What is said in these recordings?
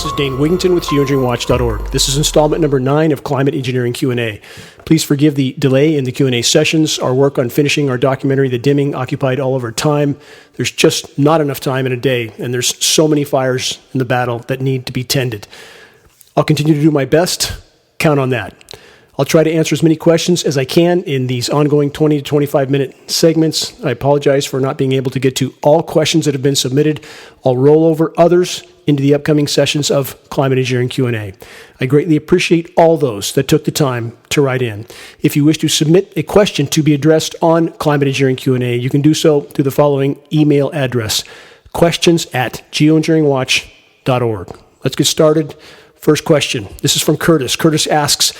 This is Dane Wigington with Geoengineeringwatch.org. This is installment number 9 of Climate Engineering Q&A. Please forgive the delay in the Q&A sessions. Our work on finishing our documentary, The Dimming, occupied all of our time. There's just not enough time in a day, and there's so many fires in the battle that need to be tended. I'll continue to do my best. Count on that. I'll try to answer as many questions as I can in these ongoing 20 to 25 minute segments. I apologize for not being able to get to all questions that have been submitted. I'll roll over others into the upcoming sessions of Climate Engineering Q&A. I greatly appreciate all those that took the time to write in. If you wish to submit a question to be addressed on Climate Engineering Q&A, you can do so through the following email address: questions@geoengineeringwatch.org. Let's get started. First question. This is from Curtis. Curtis asks,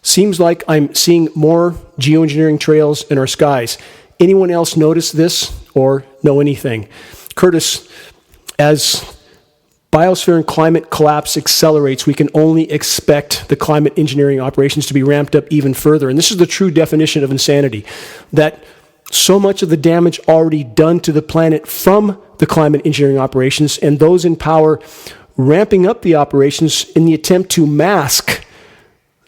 seems like I'm seeing more geoengineering trails in our skies. Anyone else notice this or know anything? Curtis, as biosphere and climate collapse accelerates, we can only expect the climate engineering operations to be ramped up even further. And this is the true definition of insanity, that so much of the damage already done to the planet from the climate engineering operations and those in power ramping up the operations in the attempt to mask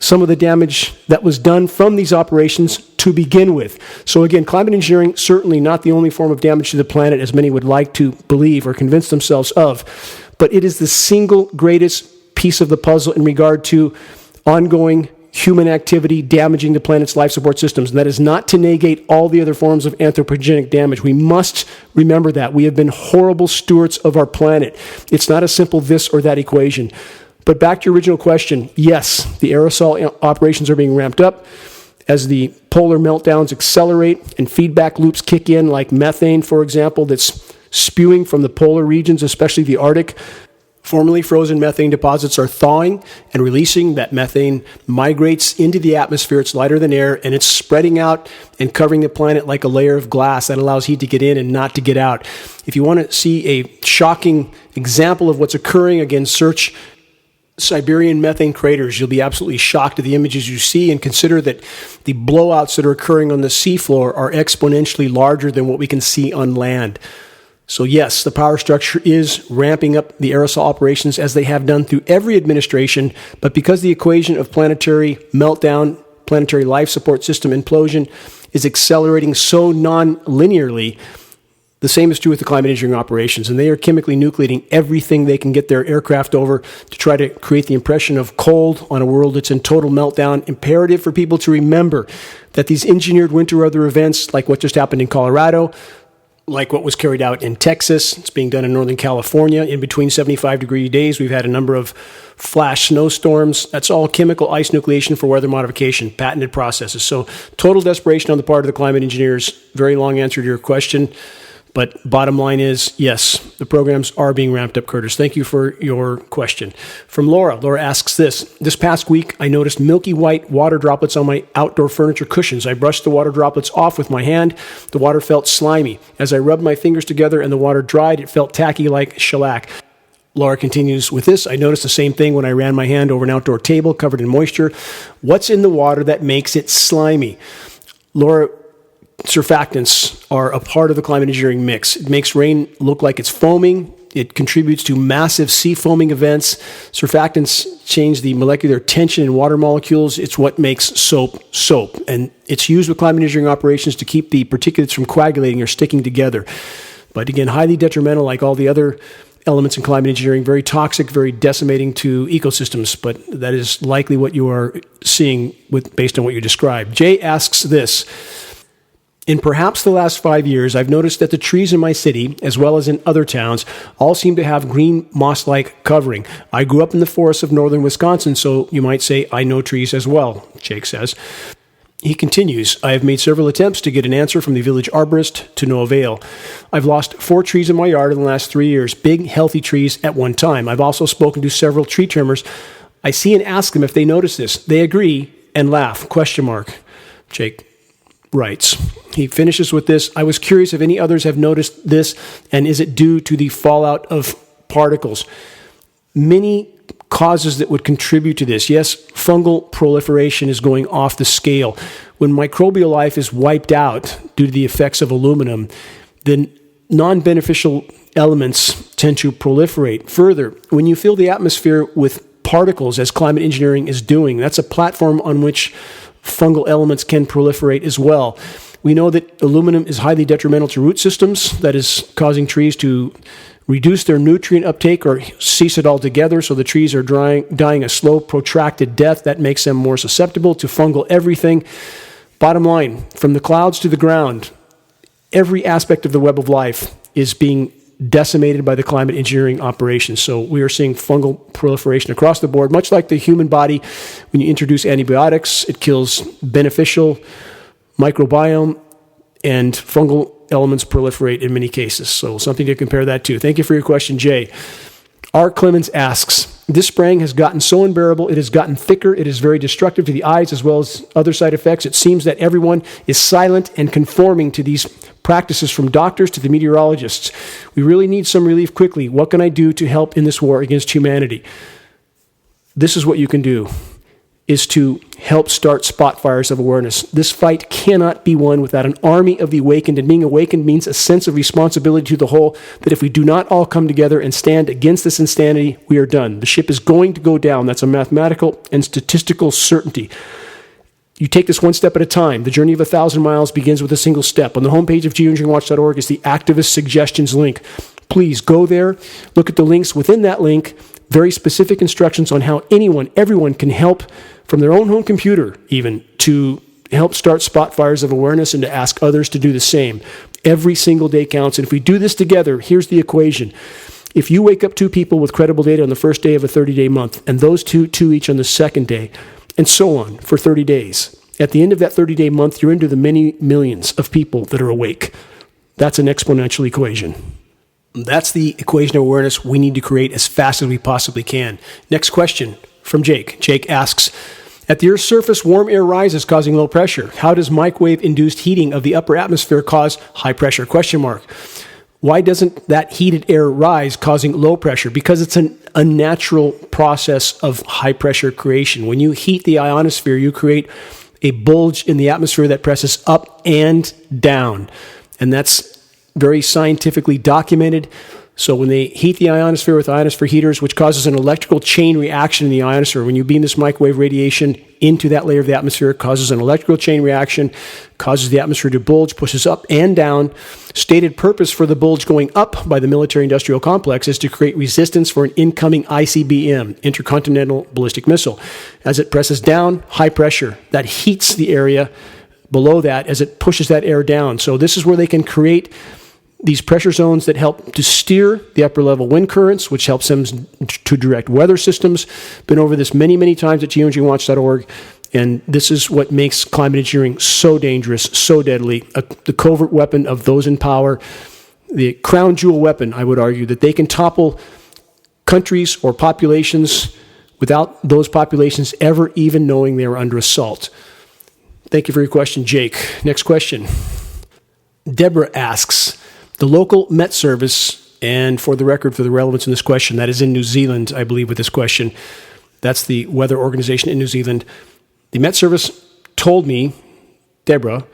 some of the damage that was done from these operations to begin with. So again, climate engineering, certainly not the only form of damage to the planet as many would like to believe or convince themselves of, but it is the single greatest piece of the puzzle in regard to ongoing human activity damaging the planet's life support systems. And that is not to negate all the other forms of anthropogenic damage. We must remember that. We have been horrible stewards of our planet. It's not a simple this or that equation. But back to your original question, yes, the aerosol operations are being ramped up as the polar meltdowns accelerate and feedback loops kick in, like methane, for example, that's spewing from the polar regions, especially the Arctic. Formerly frozen methane deposits are thawing and releasing. That methane migrates into the atmosphere. It's lighter than air, and it's spreading out and covering the planet like a layer of glass that allows heat to get in and not to get out. If you want to see a shocking example of what's occurring, again, search Siberian methane craters. You'll be absolutely shocked at the images you see, and consider that the blowouts that are occurring on the seafloor are exponentially larger than what we can see on land. So yes, the power structure is ramping up the aerosol operations as they have done through every administration, but because the equation of planetary meltdown, planetary life support system implosion is accelerating so non-linearly, the same is true with the climate engineering operations, and they are chemically nucleating everything they can get their aircraft over to try to create the impression of cold on a world that's in total meltdown. Imperative for people to remember that these engineered winter weather events, like what just happened in Colorado, like what was carried out in Texas, it's being done in Northern California, in between 75-degree days, we've had a number of flash snowstorms. That's all chemical ice nucleation for weather modification, patented processes. So total desperation on the part of the climate engineers. Very long answer to your question. But bottom line is, yes, the programs are being ramped up, Curtis. Thank you for your question. From Laura. Laura asks this. This past week, I noticed milky white water droplets on my outdoor furniture cushions. I brushed the water droplets off with my hand. The water felt slimy. As I rubbed my fingers together and the water dried, it felt tacky like shellac. Laura continues with this. I noticed the same thing when I ran my hand over an outdoor table covered in moisture. What's in the water that makes it slimy? Laura, surfactants are a part of the climate engineering mix. It makes rain look like it's foaming. It contributes to massive sea foaming events. Surfactants change the molecular tension in water molecules. It's what makes soap soap. And it's used with climate engineering operations to keep the particulates from coagulating or sticking together. But again, highly detrimental, like all the other elements in climate engineering, very toxic, very decimating to ecosystems. But that is likely what you are seeing based on what you described. Jay asks this. In perhaps the last 5 years, I've noticed that the trees in my city, as well as in other towns, all seem to have green moss-like covering. I grew up in the forests of northern Wisconsin, so you might say I know trees as well, Jake says. He continues, I have made several attempts to get an answer from the village arborist to no avail. I've lost 4 trees in my yard in the last 3 years, big, healthy trees at one time. I've also spoken to several tree trimmers. I see and ask them if they notice this. They agree and laugh, ? Jake writes. He finishes with this. I was curious if any others have noticed this, and is it due to the fallout of particles? Many causes that would contribute to this. Yes, fungal proliferation is going off the scale. When microbial life is wiped out due to the effects of aluminum, then non-beneficial elements tend to proliferate. Further, when you fill the atmosphere with particles, as climate engineering is doing, that's a platform on which fungal elements can proliferate as well. We know that aluminum is highly detrimental to root systems, that is causing trees to reduce their nutrient uptake or cease it altogether, so the trees are dying a slow, protracted death. That makes them more susceptible to fungal everything. Bottom line, from the clouds to the ground, every aspect of the web of life is being decimated by the climate engineering operations. So we are seeing fungal proliferation across the board, much like the human body. When you introduce antibiotics, it kills beneficial microbiome, and fungal elements proliferate in many cases. So something to compare that to. Thank you for your question, Jay. R. Clemens asks, this spraying has gotten so unbearable, it has gotten thicker, it is very destructive to the eyes as well as other side effects. It seems that everyone is silent and conforming to these practices, from doctors to the meteorologists. We really need some relief quickly. What can I do to help in this war against humanity? This is what you can do, is to help start spot fires of awareness. This fight cannot be won without an army of the awakened, and being awakened means a sense of responsibility to the whole, that if we do not all come together and stand against this insanity, we are done. The ship is going to go down. That's a mathematical and statistical certainty. You take this one step at a time. The journey of 1,000 miles begins with a single step. On the homepage of geoengineeringwatch.org is the activist suggestions link. Please go there, look at the links within that link, very specific instructions on how everyone can help from their own home computer even to help start spot fires of awareness and to ask others to do the same. Every single day counts. And if we do this together, here's the equation. If you wake up 2 people with credible data on the first day of a 30-day month, and those two each on the second day, and so on for 30 days, at the end of that 30-day month, you're into the many millions of people that are awake. That's an exponential equation. That's the equation of awareness we need to create as fast as we possibly can. Next question from Jake. Jake asks, at the Earth's surface, warm air rises, causing low pressure. How does microwave-induced heating of the upper atmosphere cause high pressure? Why doesn't that heated air rise, causing low pressure? Because it's an unnatural process of high pressure creation. When you heat the ionosphere, you create a bulge in the atmosphere that presses up and down. And that's very scientifically documented. So when they heat the ionosphere with ionosphere heaters, which causes an electrical chain reaction in the ionosphere, when you beam this microwave radiation into that layer of the atmosphere, it causes an electrical chain reaction, causes the atmosphere to bulge, pushes up and down. Stated purpose for the bulge going up by the military-industrial complex is to create resistance for an incoming ICBM, intercontinental ballistic missile. As it presses down, high pressure, that heats the area below that as it pushes that air down. So this is where they can create these pressure zones that help to steer the upper level wind currents, which helps them to direct weather systems. Been over this many, many times at geoengineeringwatch.org, and this is what makes climate engineering so dangerous, so deadly, the covert weapon of those in power, the crown jewel weapon, I would argue, that they can topple countries or populations without those populations ever even knowing they are under assault. Thank you for your question, Jake. Next question. Deborah asks, the local Met Service, and for the record, for the relevance in this question, that is in New Zealand, I believe, with this question. That's the weather organization in New Zealand. The Met Service told me, Deborah,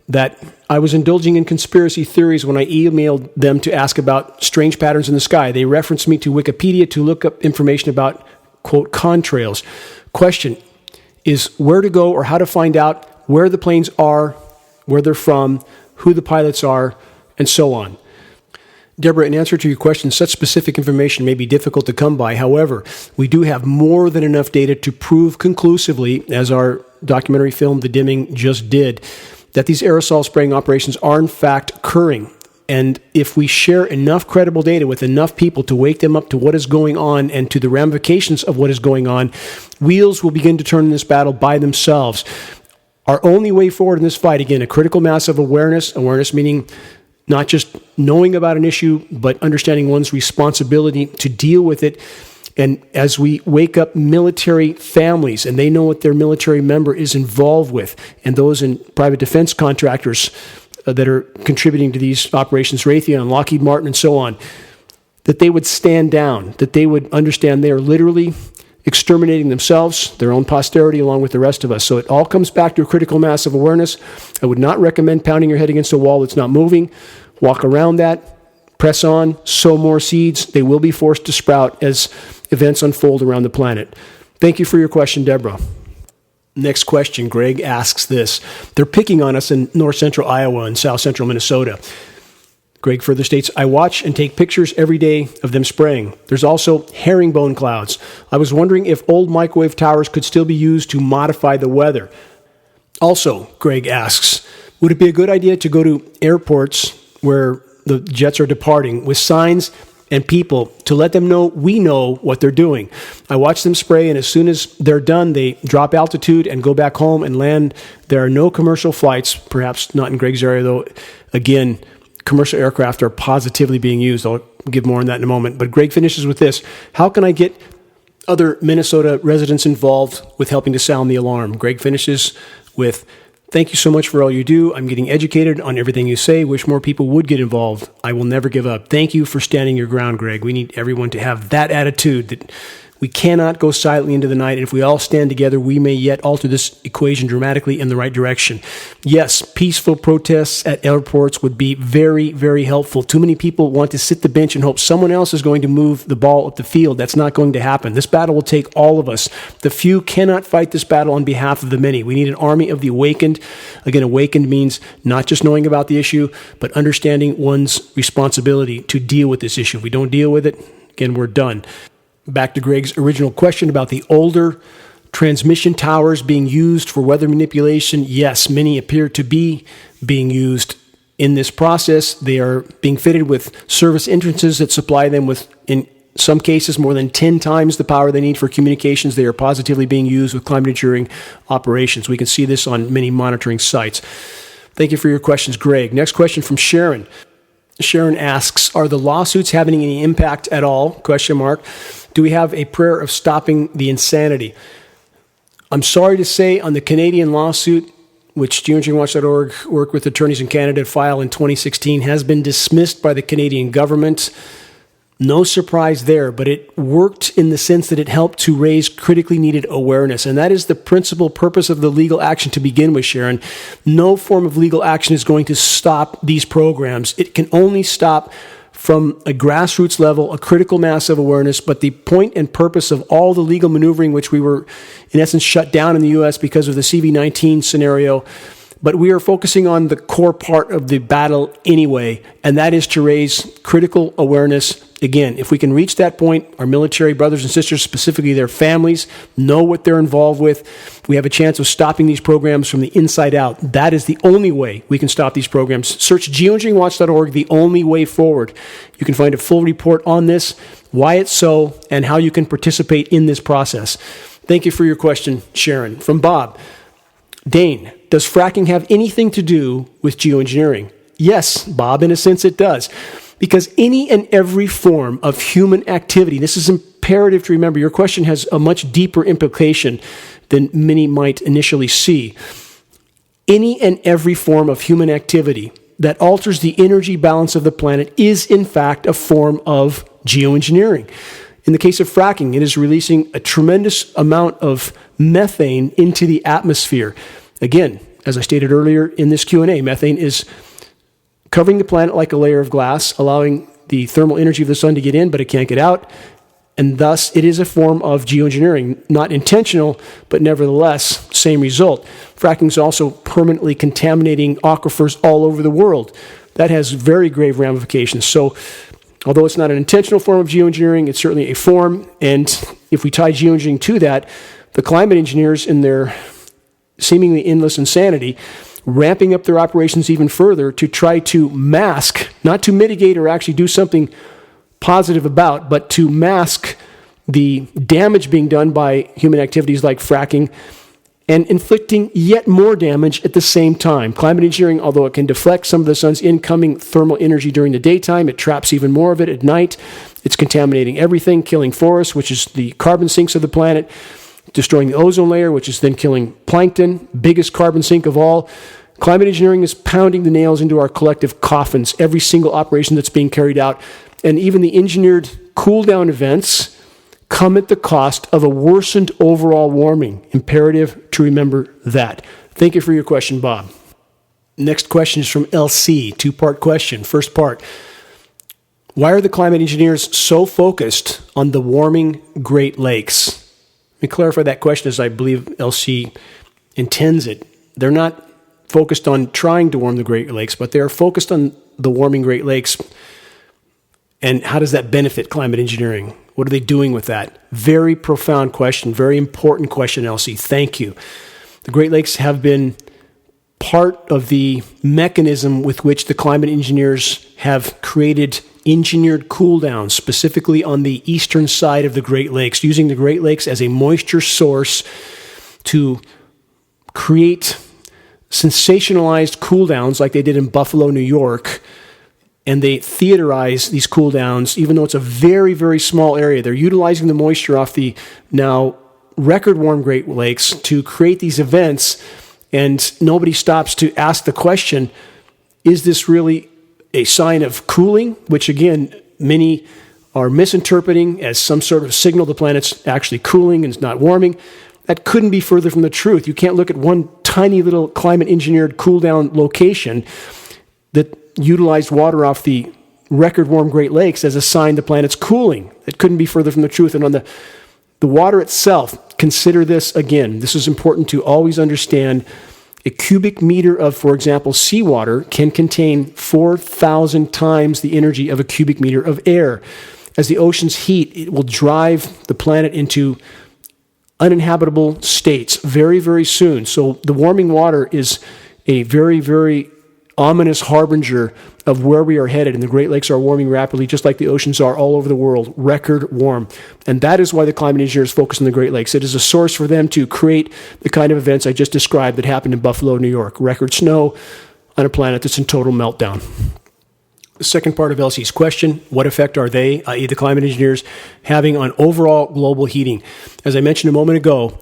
that I was indulging in conspiracy theories when I emailed them to ask about strange patterns in the sky. They referenced me to Wikipedia to look up information about, quote, contrails. Question is where to go or how to find out where the planes are, where they're from, who the pilots are, and so on. Deborah, in answer to your question, such specific information may be difficult to come by. However, we do have more than enough data to prove conclusively, as our documentary film, The Dimming, just did, that these aerosol spraying operations are in fact occurring. And if we share enough credible data with enough people to wake them up to what is going on and to the ramifications of what is going on, wheels will begin to turn in this battle by themselves. Our only way forward in this fight, again, a critical mass of awareness meaning not just knowing about an issue, but understanding one's responsibility to deal with it. And as we wake up military families, and they know what their military member is involved with, and those in private defense contractors that are contributing to these operations, Raytheon, Lockheed Martin, and so on, that they would stand down, that they would understand they are literally exterminating themselves, their own posterity, along with the rest of us. So it all comes back to a critical mass of awareness. I would not recommend pounding your head against a wall that's not moving. Walk around that. Press on, sow more seeds. They will be forced to sprout as events unfold around the planet. Thank you for your question, Deborah. Next question, Greg asks this. They're picking on us in north central Iowa and south central Minnesota. Greg further states, I watch and take pictures every day of them spraying. There's also herringbone clouds. I was wondering if old microwave towers could still be used to modify the weather. Also, Greg asks, would it be a good idea to go to airports where the jets are departing with signs and people to let them know we know what they're doing? I watch them spray, and as soon as they're done, they drop altitude and go back home and land. There are no commercial flights, perhaps not in Greg's area, though. Again, commercial aircraft are positively being used. I'll give more on that in a moment. But Greg finishes with this. How can I get other Minnesota residents involved with helping to sound the alarm? Greg finishes with, thank you so much for all you do. I'm getting educated on everything you say. Wish more people would get involved. I will never give up. Thank you for standing your ground, Greg. We need everyone to have that attitude that we cannot go silently into the night. And if we all stand together, we may yet alter this equation dramatically in the right direction. Yes, peaceful protests at airports would be very, very helpful. Too many people want to sit the bench and hope someone else is going to move the ball up the field. That's not going to happen. This battle will take all of us. The few cannot fight this battle on behalf of the many. We need an army of the awakened. Again, awakened means not just knowing about the issue, but understanding one's responsibility to deal with this issue. If we don't deal with it, again, we're done. Back to Greg's original question about the older transmission towers being used for weather manipulation. Yes, many appear to be being used in this process. They are being fitted with service entrances that supply them with, in some cases, more than 10 times the power they need for communications. They are positively being used with climate engineering operations. We can see this on many monitoring sites. Thank you for your questions, Greg. Next question from Sharon. Sharon asks, are the lawsuits having any impact at all? Question mark. Do we have a prayer of stopping the insanity? I'm sorry to say on the Canadian lawsuit, which geoengineeringwatch.org worked with attorneys in Canada to file in 2016, has been dismissed by the Canadian government. No surprise there, but it worked in the sense that it helped to raise critically needed awareness. And that is the principal purpose of the legal action to begin with, Sharon. No form of legal action is going to stop these programs. It can only stop from a grassroots level, a critical mass of awareness, but the point and purpose of all the legal maneuvering, which we were in essence shut down in the U.S. because of the CV-19 scenario, but we are focusing on the core part of the battle anyway, and that is to raise critical awareness. Again, if we can reach that point, our military brothers and sisters, specifically their families, know what they're involved with. We have a chance of stopping these programs from the inside out. That is the only way we can stop these programs. Search geoengineeringwatch.org, the only way forward. You can find a full report on this, why it's so, and how you can participate in this process. Thank you for your question, Sharon. From Bob. Dane, does fracking have anything to do with geoengineering? Yes, Bob, in a sense it does. Because any and every form of human activity, this is imperative to remember, your question has a much deeper implication than many might initially see. Any and every form of human activity that alters the energy balance of the planet is, in fact, a form of geoengineering. In the case of fracking, it is releasing a tremendous amount of methane into the atmosphere. Again, as I stated earlier in this Q&A, methane is covering the planet like a layer of glass, allowing the thermal energy of the sun to get in, but it can't get out. And thus, it is a form of geoengineering. Not intentional, but nevertheless, same result. Fracking is also permanently contaminating aquifers all over the world. That has very grave ramifications. So, although it's not an intentional form of geoengineering, it's certainly a form. And if we tie geoengineering to that, the climate engineers, in their seemingly endless insanity, ramping up their operations even further to try to mask, not to mitigate or actually do something positive about, but to mask the damage being done by human activities like fracking and inflicting yet more damage at the same time. Climate engineering, although it can deflect some of the sun's incoming thermal energy during the daytime, it traps even more of it at night. It's contaminating everything, killing forests, which is the carbon sinks of the planet, destroying the ozone layer, which is then killing plankton, biggest carbon sink of all. Climate engineering is pounding the nails into our collective coffins, every single operation that's being carried out. And even the engineered cool-down events come at the cost of a worsened overall warming. Imperative to remember that. Thank you for your question, Bob. Next question is from LC, two-part question. First part, Why are the climate engineers so focused on the warming Great Lakes? Let me clarify that question as I believe LC intends it. They're not focused on trying to warm the Great Lakes, but they're focused on the warming Great Lakes. And how does that benefit climate engineering? What are they doing with that? Very profound question, very important question, LC. Thank you. The Great Lakes have been part of the mechanism with which the climate engineers have created engineered cool downs, specifically on the eastern side of the Great Lakes, using the Great Lakes as a moisture source to create sensationalized cool downs like they did in Buffalo, New York. And they theaterize these cool downs, even though it's a very, very small area. They're utilizing the moisture off the now record warm Great Lakes to create these events. And nobody stops to ask the question, is this really a sign of cooling? Which again, many are misinterpreting as some sort of signal the planet's actually cooling and it's not warming. That couldn't be further from the truth. You can't look at one tiny little climate engineered cool down location that utilized water off the record warm Great Lakes as a sign the planet's cooling. It couldn't be further from the truth. And on the water itself, consider this again. This is important to always understand. A cubic meter of, for example, seawater can contain 4,000 times the energy of a cubic meter of air. As the oceans heat, it will drive the planet into uninhabitable states very, very soon. So the warming water is a very, very ominous harbinger of where we are headed. And the Great Lakes are warming rapidly, just like the oceans are all over the world, record warm. And that is why the climate engineers focus on the Great Lakes. It is a source for them to create the kind of events I just described that happened in Buffalo, New York. Record snow on a planet that's in total meltdown. The second part of LC's question, what effect are they, i.e. the climate engineers, having on overall global heating? As I mentioned a moment ago,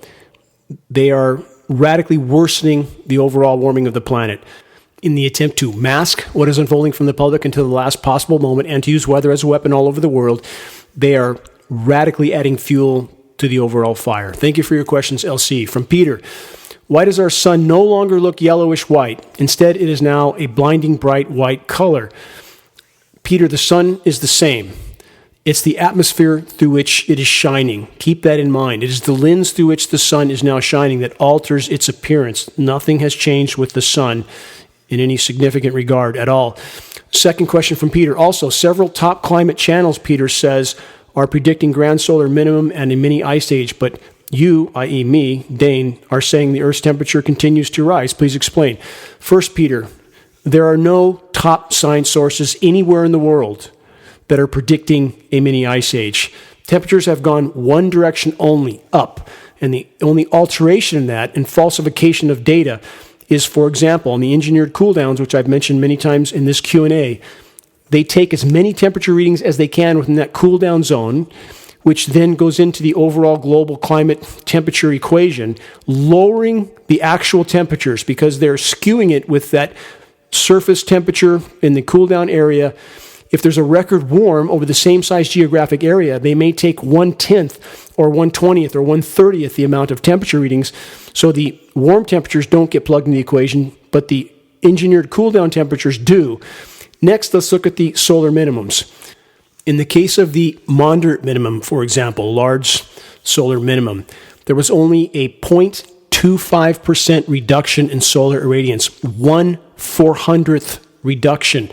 they are radically worsening the overall warming of the planet. In the attempt to mask what is unfolding from the public until the last possible moment and to use weather as a weapon all over the world, they are radically adding fuel to the overall fire. Thank you for your questions, LC. From Peter, why does our sun no longer look yellowish white? Instead, it is now a blinding bright white color. Peter, the sun is the same. It's the atmosphere through which it is shining. Keep that in mind. It is the lens through which the sun is now shining that alters its appearance. Nothing has changed with the sun in any significant regard at all. Second question from Peter. Also, several top climate channels, Peter says, are predicting grand solar minimum and a mini ice age, but you, i.e. me, Dane, are saying the Earth's temperature continues to rise. Please explain. First, Peter, there are no top science sources anywhere in the world that are predicting a mini ice age. Temperatures have gone one direction only, up. And the only alteration in that and falsification of data is, for example, on the engineered cool downs, which I've mentioned many times in this Q&A, they take as many temperature readings as they can within that cool down zone, which then goes into the overall global climate temperature equation, lowering the actual temperatures because they're skewing it with that surface temperature in the cool down area. If there's a record warm over the same size geographic area, they may take 1/10 or 1/20th or 1/30th the amount of temperature readings. So the warm temperatures don't get plugged in the equation, but the engineered cool down temperatures do. Next, let's look at the solar minimums. In the case of the moderate minimum, for example, large solar minimum, there was only a 0.25% reduction in solar irradiance, 1/400th reduction.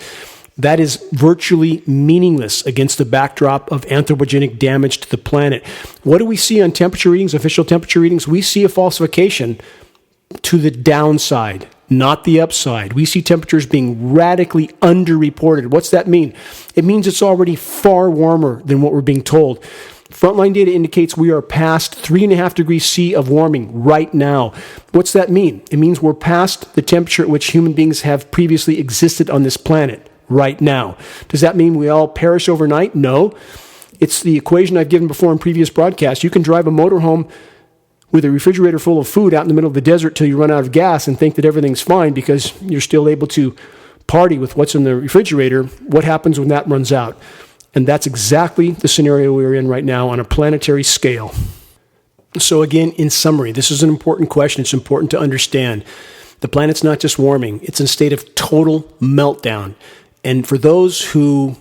That is virtually meaningless against the backdrop of anthropogenic damage to the planet. What do we see on temperature readings, official temperature readings? We see a falsification to the downside, not the upside. We see temperatures being radically underreported. What's that mean? It means it's already far warmer than what we're being told. Frontline data indicates we are past 3.5 degrees C of warming right now. What's that mean? It means we're past the temperature at which human beings have previously existed on this planet right now. Does that mean we all perish overnight? No. It's the equation I've given before in previous broadcasts. You can drive a motorhome with a refrigerator full of food out in the middle of the desert till you run out of gas and think that everything's fine because you're still able to party with what's in the refrigerator. What happens when that runs out? And that's exactly the scenario we're in right now on a planetary scale. So again, in summary, this is an important question. It's important to understand. The planet's not just warming. It's in a state of total meltdown. And for those who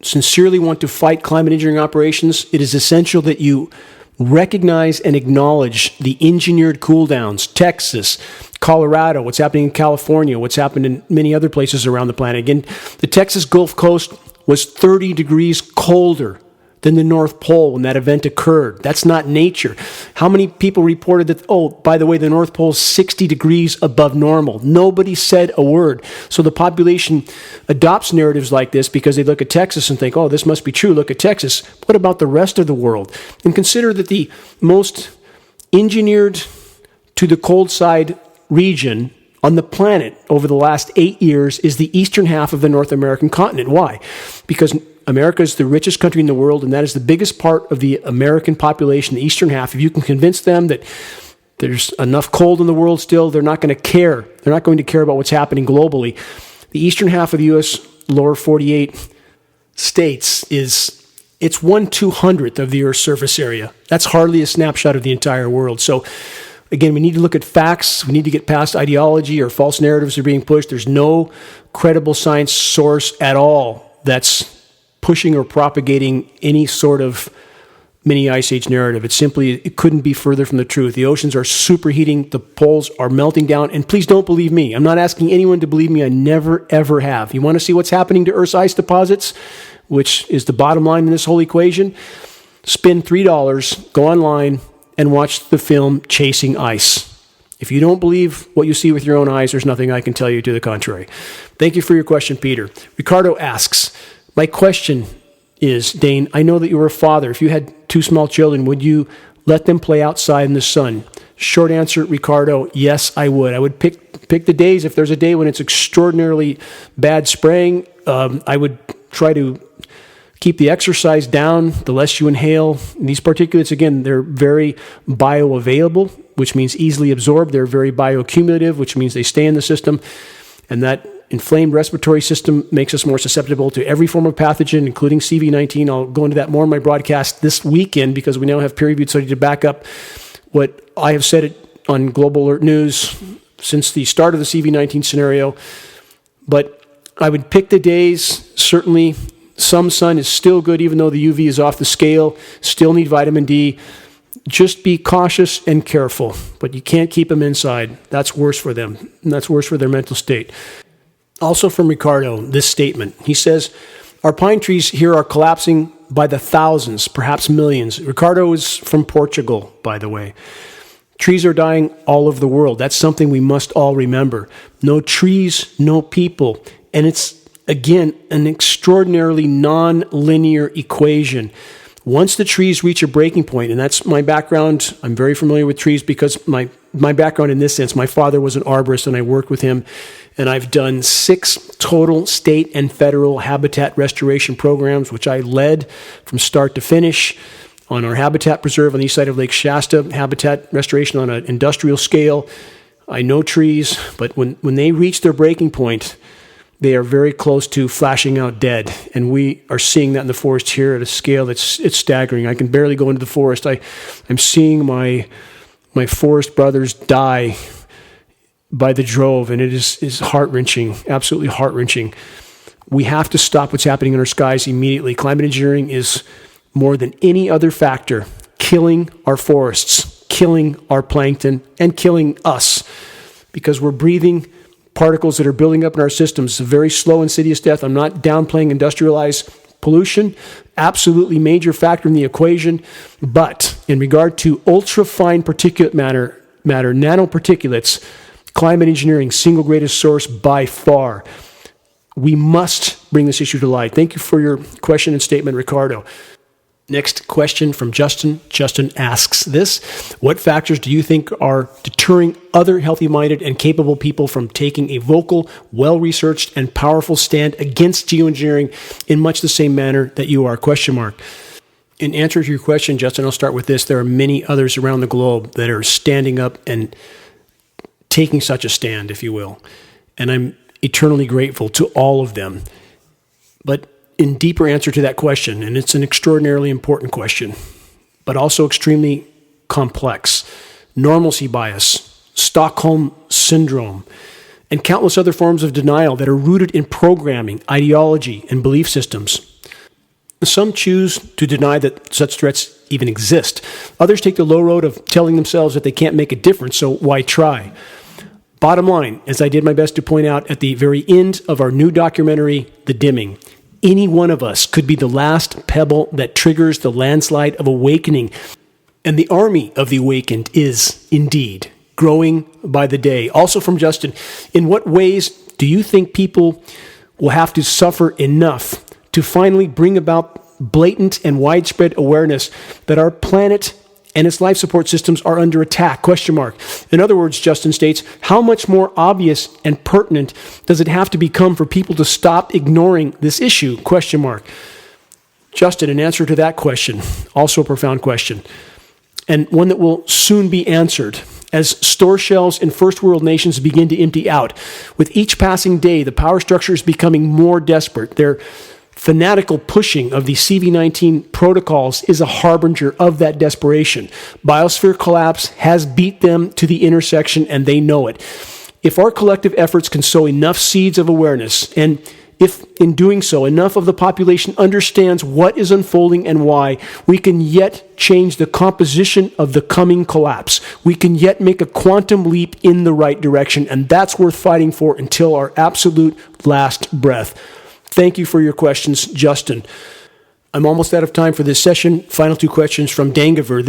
sincerely want to fight climate engineering operations, it is essential that you recognize and acknowledge the engineered cool downs, Texas, Colorado, what's happening in California, what's happened in many other places around the planet. Again, the Texas Gulf Coast was 30 degrees colder than the North Pole when that event occurred. That's not nature. How many people reported that, oh, by the way, the North Pole is 60 degrees above normal? Nobody said a word. So the population adopts narratives like this because they look at Texas and think, oh, this must be true. Look at Texas. What about the rest of the world? And consider that the most engineered to the cold side region on the planet over the last 8 years is the eastern half of the North American continent. Why? Because America is the richest country in the world, and that is the biggest part of the American population, the eastern half. If you can convince them that there's enough cold in the world still, they're not going to care. They're not going to care about what's happening globally. The eastern half of the U.S. lower 48 states it's 1/200th of the Earth's surface area. That's hardly a snapshot of the entire world. So again, we need to look at facts. We need to get past ideology or false narratives that are being pushed. There's no credible science source at all that's pushing or propagating any sort of mini ice age narrative. It couldn't be further from the truth. The oceans are superheating, the poles are melting down, and please don't believe me. I'm not asking anyone to believe me. I never, ever have. You want to see what's happening to Earth's ice deposits, which is the bottom line in this whole equation? Spend $3, go online, and watch the film Chasing Ice. If you don't believe what you see with your own eyes, there's nothing I can tell you to the contrary. Thank you for your question, Peter. Ricardo asks, my question is, Dane, I know that you were a father. If you had 2 small children, would you let them play outside in the sun? Short answer, Ricardo, yes, I would. I would pick the days. If there's a day when it's extraordinarily bad spraying, I would try to keep the exercise down, the less you inhale. These particulates, again, they're very bioavailable, which means easily absorbed. They're very bioaccumulative, which means they stay in the system. And that inflamed respiratory system makes us more susceptible to every form of pathogen, including CV-19. I'll go into that more in my broadcast this weekend because we now have peer-reviewed study to back up what I have said on Global Alert News since the start of the CV-19 scenario. But I would pick the days. Certainly, some sun is still good, even though the UV is off the scale. Still need vitamin D. Just be cautious and careful, but you can't keep them inside. That's worse for them, and that's worse for their mental state. Also from Ricardo, this statement. He says, our pine trees here are collapsing by the thousands, perhaps millions. Ricardo is from Portugal, by the way. Trees are dying all over the world. That's something we must all remember. No trees, no people. And it's, again, an extraordinarily non-linear equation. Once the trees reach a breaking point, and that's my background, I'm very familiar with trees because my background in this sense, my father was an arborist and I worked with him, and I've done 6 total state and federal habitat restoration programs, which I led from start to finish on our habitat preserve on the east side of Lake Shasta, habitat restoration on an industrial scale. I know trees, but when they reach their breaking point, they are very close to flashing out dead. And we are seeing that in the forest here at a scale it's staggering. I can barely go into the forest. I'm seeing my forest brothers die by the drove, and it is heart-wrenching, absolutely heart-wrenching. We have to stop what's happening in our skies immediately. Climate engineering is more than any other factor killing our forests, killing our plankton, and killing us because we're breathing particles that are building up in our systems. It's a very slow, insidious death. I'm not downplaying industrialized pollution, absolutely major factor in the equation. But in regard to ultra-fine particulate matter, nanoparticulates, climate engineering, single greatest source by far. We must bring this issue to light. Thank you for your question and statement, Ricardo. Next question from Justin. Justin asks this: what factors do you think are deterring other healthy-minded and capable people from taking a vocal, well-researched, and powerful stand against geoengineering in much the same manner that you are? Question mark. In answer to your question, Justin, I'll start with this. There are many others around the globe that are standing up and taking such a stand, if you will. And I'm eternally grateful to all of them. But in deeper answer to that question, and it's an extraordinarily important question, but also extremely complex, normalcy bias, Stockholm syndrome, and countless other forms of denial that are rooted in programming, ideology, and belief systems. Some choose to deny that such threats even exist. Others take the low road of telling themselves that they can't make a difference, so why try? Bottom line, as I did my best to point out at the very end of our new documentary, The Dimming, any one of us could be the last pebble that triggers the landslide of awakening. And the army of the awakened is, indeed, growing by the day. Also from Justin, in what ways do you think people will have to suffer enough to finally bring about blatant and widespread awareness that our planet and its life support systems are under attack? Question mark. In other words, Justin states, how much more obvious and pertinent does it have to become for people to stop ignoring this issue? Question mark. Justin, in answer to that question, also a profound question, and one that will soon be answered as store shelves in first world nations begin to empty out. With each passing day, the power structure is becoming more desperate. Their fanatical pushing of the CV-19 protocols is a harbinger of that desperation. Biosphere collapse has beat them to the intersection, and they know it. If our collective efforts can sow enough seeds of awareness, and if in doing so enough of the population understands what is unfolding and why, we can yet change the composition of the coming collapse. We can yet make a quantum leap in the right direction, and that's worth fighting for until our absolute last breath. Thank you for your questions, Justin. I'm almost out of time for this session. Final two questions from Dangaver.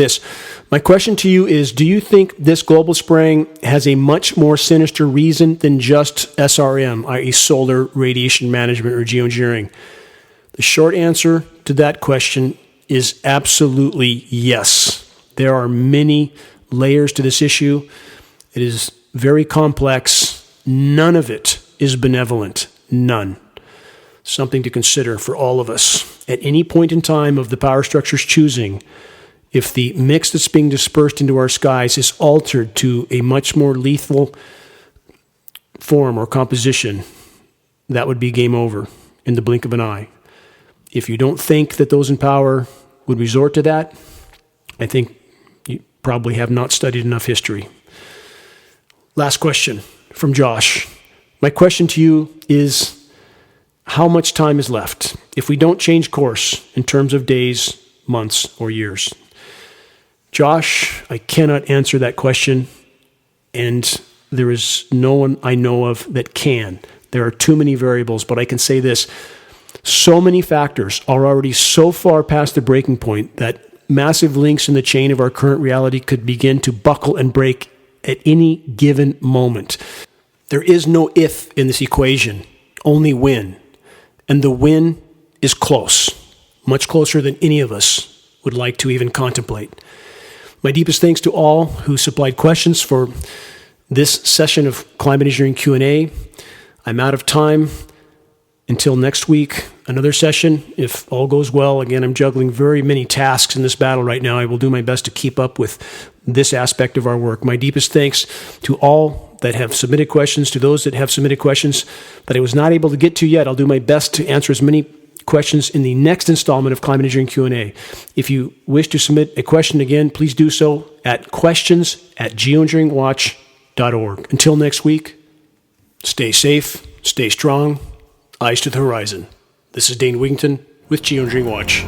My question to you is, do you think this global spraying has a much more sinister reason than just SRM, i.e. solar radiation management or geoengineering? The short answer to that question is absolutely yes. There are many layers to this issue. It is very complex. None of it is benevolent. None. Something to consider for all of us. At any point in time of the power structure's choosing, if the mix that's being dispersed into our skies is altered to a much more lethal form or composition, that would be game over in the blink of an eye. If you don't think that those in power would resort to that, I think you probably have not studied enough history. Last question from Josh. My question to you is, how much time is left if we don't change course in terms of days, months, or years? Josh, I cannot answer that question, and there is no one I know of that can. There are too many variables, but I can say this. So many factors are already so far past the breaking point that massive links in the chain of our current reality could begin to buckle and break at any given moment. There is no if in this equation, only when. And the win is close, much closer than any of us would like to even contemplate. My deepest thanks to all who supplied questions for this session of Climate Engineering Q&A. I'm out of time. Until next week, another session. If all goes well, again, I'm juggling very many tasks in this battle right now. I will do my best to keep up with this aspect of our work. My deepest thanks to all that have submitted questions, to those that have submitted questions that I was not able to get to yet. I'll do my best to answer as many questions in the next installment of Climate Engineering Q&A. If you wish to submit a question again, please do so at questions@geoengineeringwatch.org. Until next week, stay safe, stay strong, eyes to the horizon. This is Dane Wigington with Geoengineering Watch.